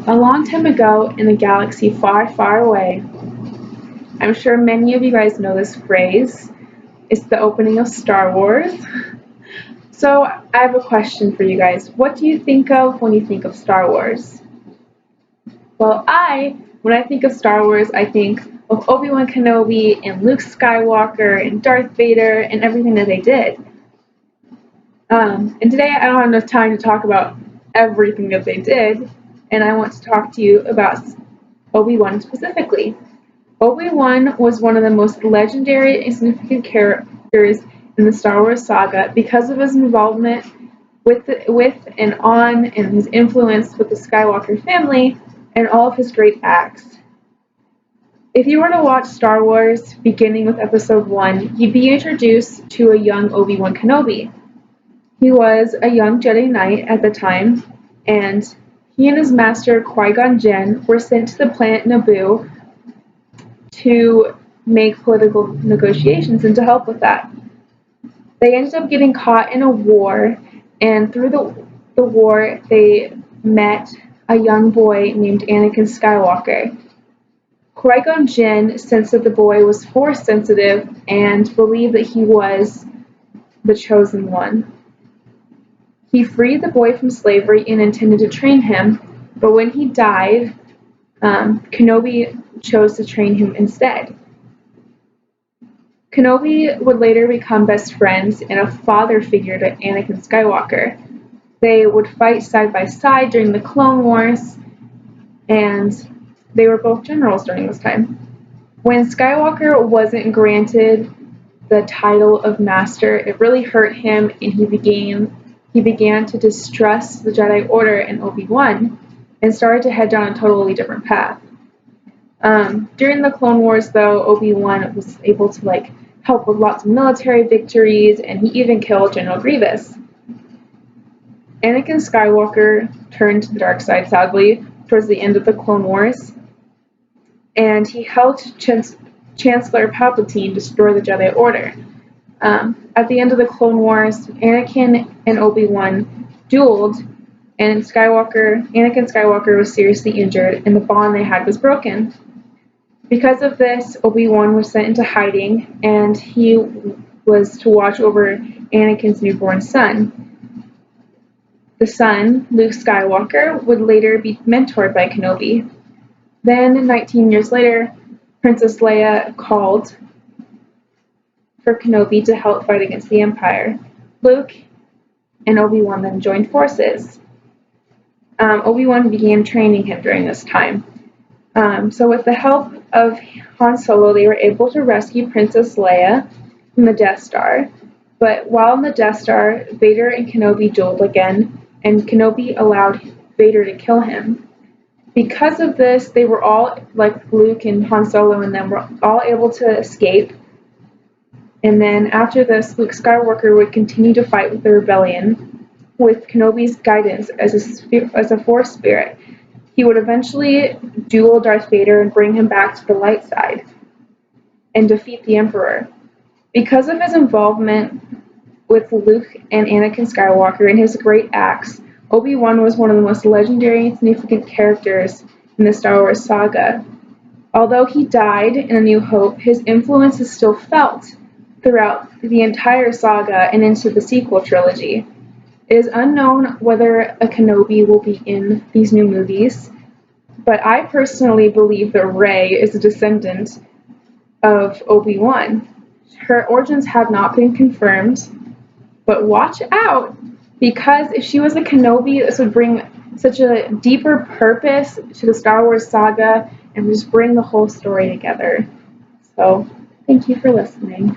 A long time ago in a galaxy far, far away, I'm sure many of you guys know this phrase. It's the opening of Star Wars. So I have a question for you guys. What do you think of when you think of Star Wars? Well, when I think of Star Wars, I think of Obi-Wan Kenobi and Luke Skywalker and Darth Vader and everything that they did. And today I don't have enough time to talk about everything that they did, and I want to talk to you about Obi-Wan specifically. Obi-Wan was one of the most legendary and significant characters in the Star Wars saga because of his involvement with and on and his influence with the Skywalker family and all of his great acts. If you were to watch Star Wars beginning with Episode 1, you'd be introduced to a young Obi-Wan Kenobi. He was a young Jedi Knight at the time, and he and his master Qui-Gon Jinn were sent to the planet Naboo to make political negotiations and to help with that. They ended up getting caught in a war, and through the war they met a young boy named Anakin Skywalker. Qui-Gon Jinn sensed that the boy was Force sensitive and believed that he was the chosen one. He freed the boy from slavery and intended to train him, but when he died, Kenobi chose to train him instead. Kenobi would later become best friends and a father figure to Anakin Skywalker. They would fight side by side during the Clone Wars, and they were both generals during this time. When Skywalker wasn't granted the title of Master, it really hurt him, and he began to distrust the Jedi Order and Obi-Wan, and started to head down a totally different path. During the Clone Wars, though, Obi-Wan was able to help with lots of military victories, and he even killed General Grievous. Anakin Skywalker turned to the dark side, sadly, towards the end of the Clone Wars, and he helped Chancellor Palpatine destroy the Jedi Order. At the end of the Clone Wars, Anakin and Obi-Wan dueled, and Anakin Skywalker was seriously injured, and the bond they had was broken. Because of this, Obi-Wan was sent into hiding, and he was to watch over Anakin's newborn son. The son, Luke Skywalker, would later be mentored by Kenobi. Then, 19 years later, Princess Leia called for Kenobi to help fight against the Empire. Luke and Obi-Wan then joined forces. Obi-Wan began training him during this time. So with the help of Han Solo, they were able to rescue Princess Leia from the Death Star. But while in the Death Star, Vader and Kenobi dueled again, and Kenobi allowed Vader to kill him. Because of this, they were all, like Luke and Han Solo and them, were all able to escape. And then after this, Luke Skywalker would continue to fight with the rebellion with Kenobi's guidance as a Force spirit. He would eventually duel Darth Vader and bring him back to the light side and defeat the Emperor. Because of his involvement with Luke and Anakin Skywalker and his great acts, Obi-Wan was one of the most legendary and significant characters in the Star Wars saga. Although he died in A New Hope, his influence is still felt throughout the entire saga and into the sequel trilogy. It is unknown whether a Kenobi will be in these new movies, but I personally believe that Rey is a descendant of Obi-Wan. Her origins have not been confirmed, but watch out, because if she was a Kenobi, this would bring such a deeper purpose to the Star Wars saga and just bring the whole story together. So, thank you for listening.